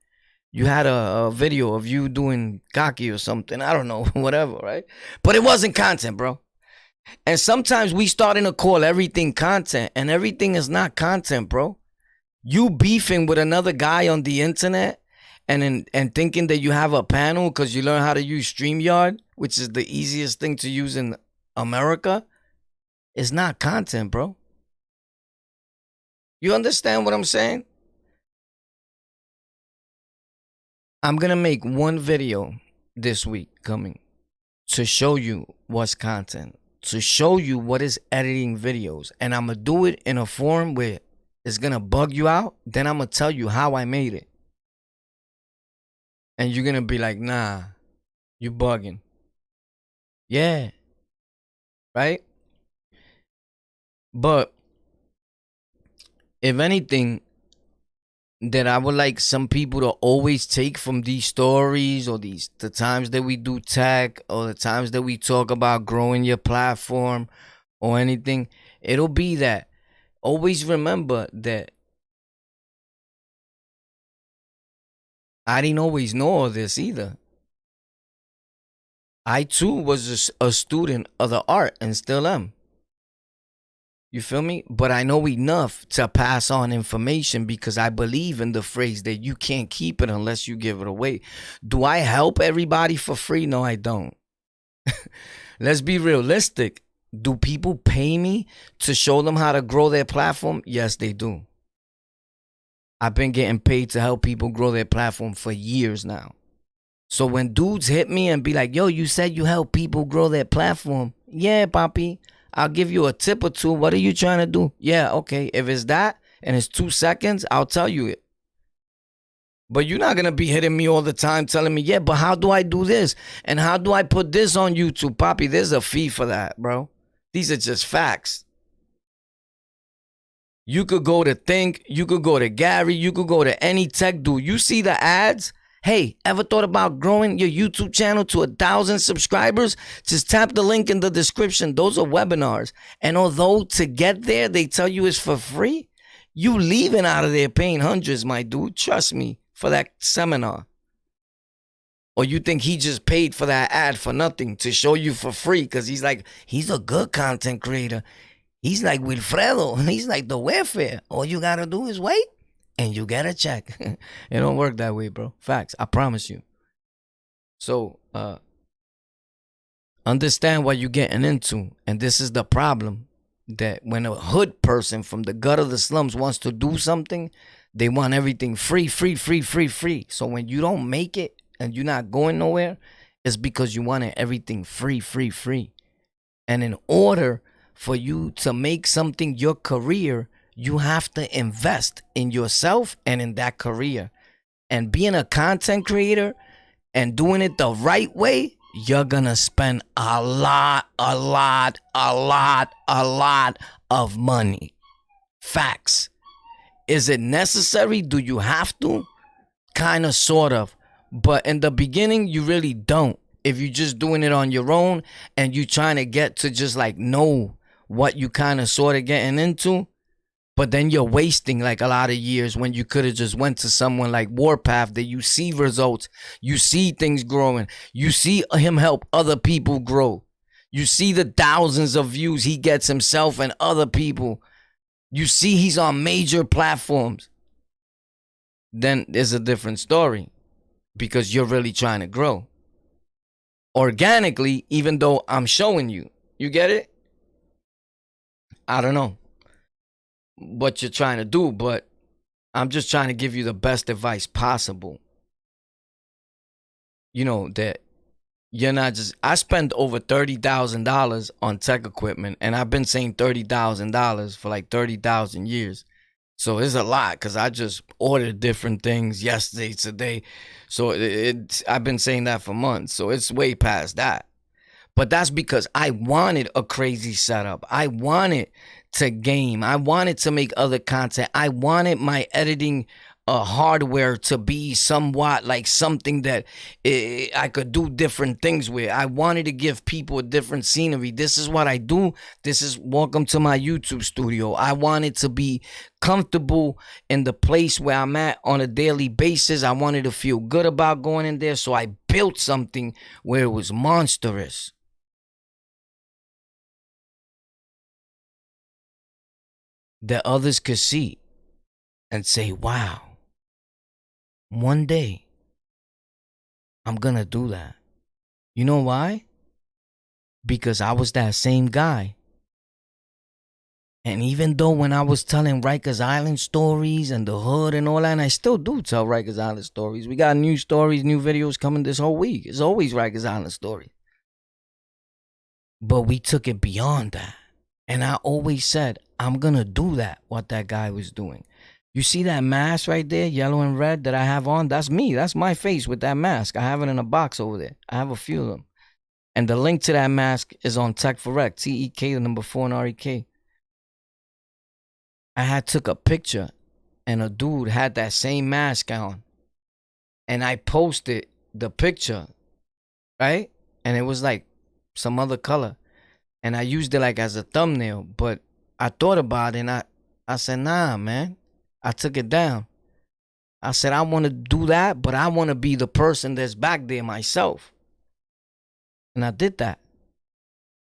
You had a video of you doing cocky or something. I don't know, whatever, right? But it wasn't content, bro. And sometimes we starting to call everything content, and everything is not content, bro. You beefing with another guy on the internet and thinking that you have a panel because you learn how to use StreamYard, which is the easiest thing to use in America, is not content, bro. You understand what I'm saying? I'm going to make one video this week coming to show you what's content, to show you what is editing videos. And I'm going to do it in a form where it's going to bug you out. Then I'm going to tell you how I made it. And you're going to be like, nah, you bugging. Yeah. Right? But if anything, that I would like some people to always take from these stories or the times that we do tech or the times that we talk about growing your platform or anything, it'll be that always remember that I didn't always know all this either. I too was a student of the art and still am. You feel me? But I know enough to pass on information because I believe in the phrase that you can't keep it unless you give it away. Do I help everybody for free? No, I don't. Let's be realistic. Do people pay me to show them how to grow their platform? Yes, they do. I've been getting paid to help people grow their platform for years now. So when dudes hit me and be like, yo, you said you help people grow their platform. Yeah, papi. I'll give you a tip or two. What are you trying to do? Yeah, okay. If it's that and it's 2 seconds, I'll tell you it. But you're not going to be hitting me all the time telling me, yeah, but how do I do this? And how do I put this on YouTube? Papi, there's a fee for that, bro. These are just facts. You could go to Think. You could go to Gary. You could go to any tech dude. You see the ads? Hey, ever thought about growing your YouTube channel to 1,000 subscribers? Just tap the link in the description. Those are webinars. And although to get there, they tell you it's for free, you leaving out of there paying hundreds, my dude. Trust me, for that seminar. Or you think he just paid for that ad for nothing to show you for free because he's like, he's a good content creator. He's like Wilfredo. He's like the welfare. All you got to do is wait. And you get a check. It don't work that way, bro. Facts. I promise you. So, understand what you're getting into. And this is the problem. That when a hood person from the gut of the slums wants to do something, they want everything free, free, free, free, free. So when you don't make it and you're not going nowhere, it's because you wanted everything free, free, free. And in order for you to make something your career, you have to invest in yourself and in that career. And being a content creator and doing it the right way, you're gonna spend a lot of money. Facts. Is it necessary? Do you have to? Kind of, sort of. But in the beginning, you really don't. If you're just doing it on your own and you trying to get to just like know what you kind of sort of getting into, but then you're wasting like a lot of years when you could have just went to someone like Warpath that you see results, you see things growing, you see him help other people grow, you see the thousands of views he gets himself and other people, you see he's on major platforms. Then there's a different story because you're really trying to grow organically, even though I'm showing you. You get it? I don't know what you're trying to do, but I'm just trying to give you the best advice possible. You know, that you're not just, I spend over $30,000 on tech equipment, and I've been saying $30,000 for like 30,000 years. So it's a lot because I just ordered different things yesterday, today. So I've been saying that for months. So it's way past that. But that's because I wanted a crazy setup. I wanted to game. I wanted to make other content. I wanted my editing hardware to be somewhat like something that I could do different things with. I wanted to give people a different scenery. This is what I do. This is welcome to my YouTube studio. I wanted to be comfortable in the place where I'm at on a daily basis. I wanted to feel good about going in there. So I built something where it was monstrous. That others could see and say, wow, one day I'm gonna do that. You know why? Because I was that same guy. And even though when I was telling Rikers Island stories and the hood and all that, and I still do tell Rikers Island stories. We got new stories, new videos coming this whole week. It's always Rikers Island stories. But we took it beyond that. And I always said, I'm going to do that, what that guy was doing. You see that mask right there, yellow and red, that I have on? That's me. That's my face with that mask. I have it in a box over there. I have a few of them. And the link to that mask is on Tech for Rec, T-E-K, the number 4 and R-E-K. I had took a picture, and a dude had that same mask on. And I posted the picture, right? And it was like some other color. And I used it like as a thumbnail, but I thought about it and I said, nah, man. I took it down. I said, I want to do that, but I want to be the person that's back there myself. And I did that.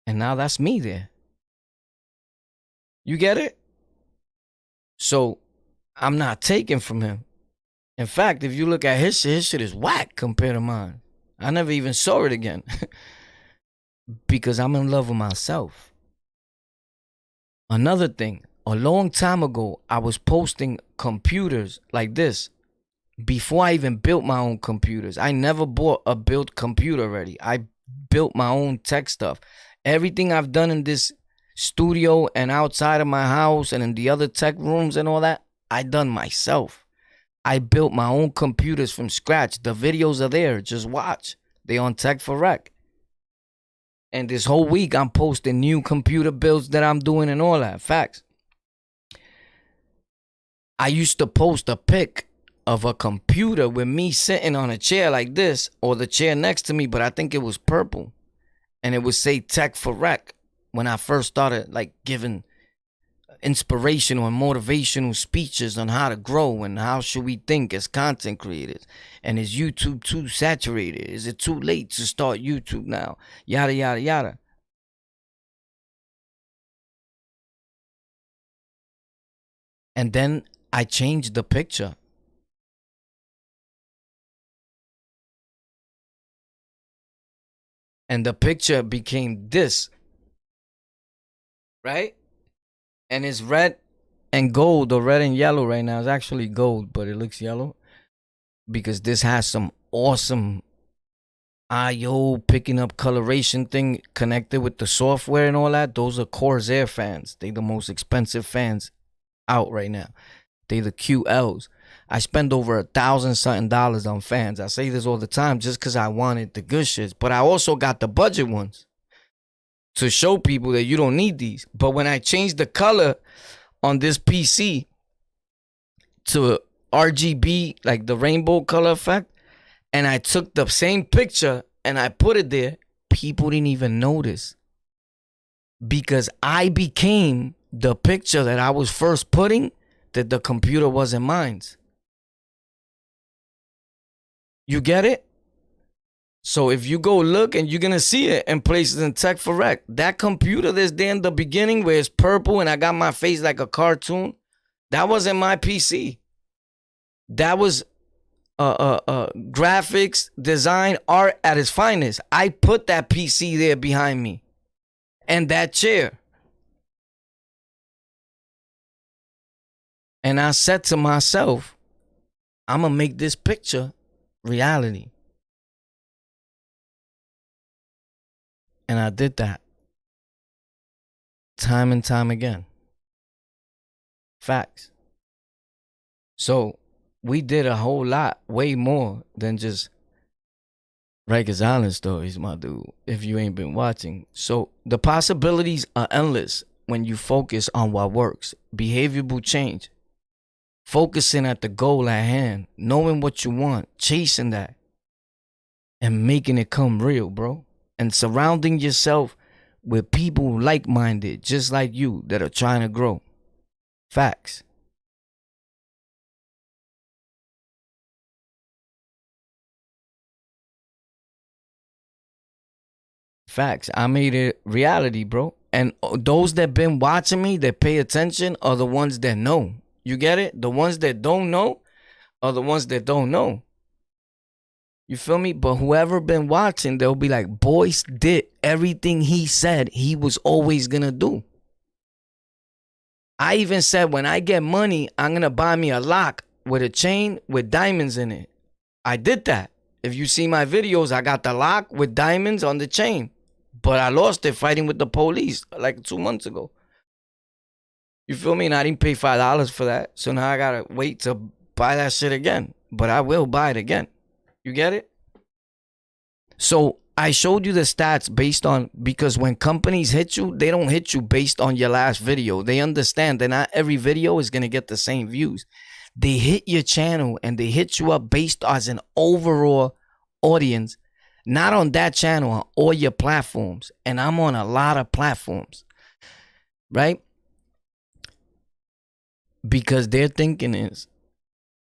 And now that's me there. You get it? So I'm not taking from him. In fact, if you look at his shit is whack compared to mine. I never even saw it again. Because I'm in love with myself. Another thing, a long time ago, I was posting computers like this before I even built my own computers. I never bought a built computer already. I built my own tech stuff. Everything I've done in this studio and outside of my house and in the other tech rooms and all that, I done myself. I built my own computers from scratch. The videos are there. Just watch. They on Tech for Rec. And this whole week, I'm posting new computer builds that I'm doing and all that. Facts. I used to post a pic of a computer with me sitting on a chair like this, or the chair next to me, but I think it was purple. And it would say Tech for Rec when I first started like giving inspirational and motivational speeches on how to grow and how should we think as content creators. And is YouTube too saturated? Is it too late to start YouTube now? Yada, yada, yada. And then I changed the picture. And the picture became this. Right? And it's red and gold, or red and yellow right now. It's actually gold, but it looks yellow. Because this has some awesome I/O picking up coloration thing connected with the software and all that. Those are Corsair fans. They the most expensive fans out right now. They the QLs. I spend over $1,000 something on fans. I say this all the time just because I wanted the good shits. But I also got the budget ones to show people that you don't need these. But when I changed the color on this PC to RGB, like the rainbow color effect, and I took the same picture and I put it there, people didn't even notice. Because I became the picture that I was first putting, that the computer wasn't mine. You get it? So if you go look, and you're gonna see it in places in Tech for Rec, that computer that's there in the beginning where it's purple and I got my face like a cartoon, that wasn't my PC. That was graphics, design, art at its finest. I put that PC there behind me and that chair. And I said to myself, I'm gonna make this picture reality. And I did that time and time again. Facts. So we did a whole lot, way more than just Rikers Island stories, my dude, if you ain't been watching. So the possibilities are endless when you focus on what works. Behavioral change. Focusing at the goal at hand. Knowing what you want. Chasing that. And making it come real, bro. And surrounding yourself with people like-minded, just like you, that are trying to grow. Facts. Facts. I made it reality, bro. And those that been watching me, that pay attention, are the ones that know. You get it? The ones that don't know are the ones that don't know. You feel me? But whoever been watching, they'll be like, Boyce did everything he said he was always gonna do. I even said, when I get money, I'm gonna buy me a lock with a chain with diamonds in it. I did that. If you see my videos, I got the lock with diamonds on the chain. But I lost it fighting with the police like 2 months ago. You feel me? And I didn't pay $5 for that. So now I gotta wait to buy that shit again. But I will buy it again. You get it? So I showed you the stats based on, because when companies hit you, they don't hit you based on your last video. They understand that not every video is going to get the same views. They hit your channel and they hit you up based as an overall audience, not on that channel, on all your platforms. And I'm on a lot of platforms, right? Because their thinking is,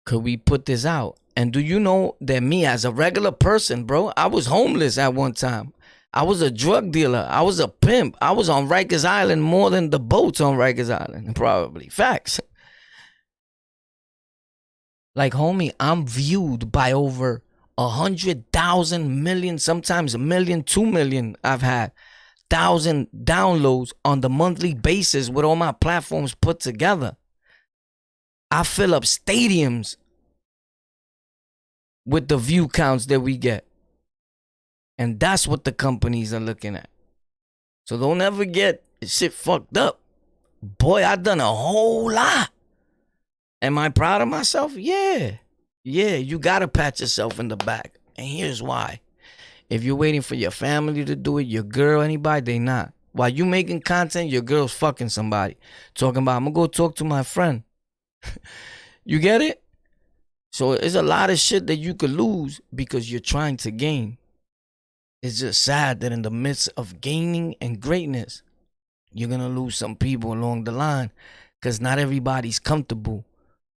could we put this out? And do you know that me as a regular person, bro, I was homeless at one time. I was a drug dealer. I was a pimp. I was on Rikers Island more than the boats on Rikers Island, probably. Facts. Like, homie, I'm viewed by over 100,000 million, sometimes a million, 2 million. I've had 1,000 downloads on the monthly basis with all my platforms put together. I fill up stadiums with the view counts that we get. And that's what the companies are looking at. So don't ever get shit fucked up. Boy, I done a whole lot. Am I proud of myself? Yeah. Yeah, you gotta pat yourself in the back. And here's why. If you're waiting for your family to do it, your girl, anybody, they not. While you making content, your girl's fucking somebody. Talking about, I'm gonna go talk to my friend. You get it? So there's a lot of shit that you could lose because you're trying to gain. It's just sad that in the midst of gaining and greatness, you're going to lose some people along the line because not everybody's comfortable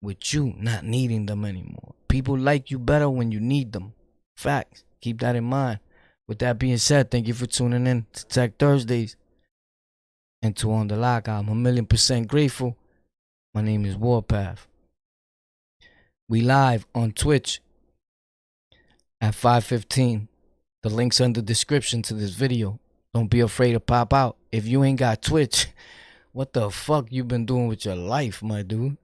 with you not needing them anymore. People like you better when you need them. Facts. Keep that in mind. With that being said, thank you for tuning in to Tech Thursdays and to On The Lockout. I'm 1,000,000% grateful. My name is Warpath. We live on Twitch at 5:15. The link's in the description to this video. Don't be afraid to pop out. If you ain't got Twitch, what the fuck you been doing with your life, my dude?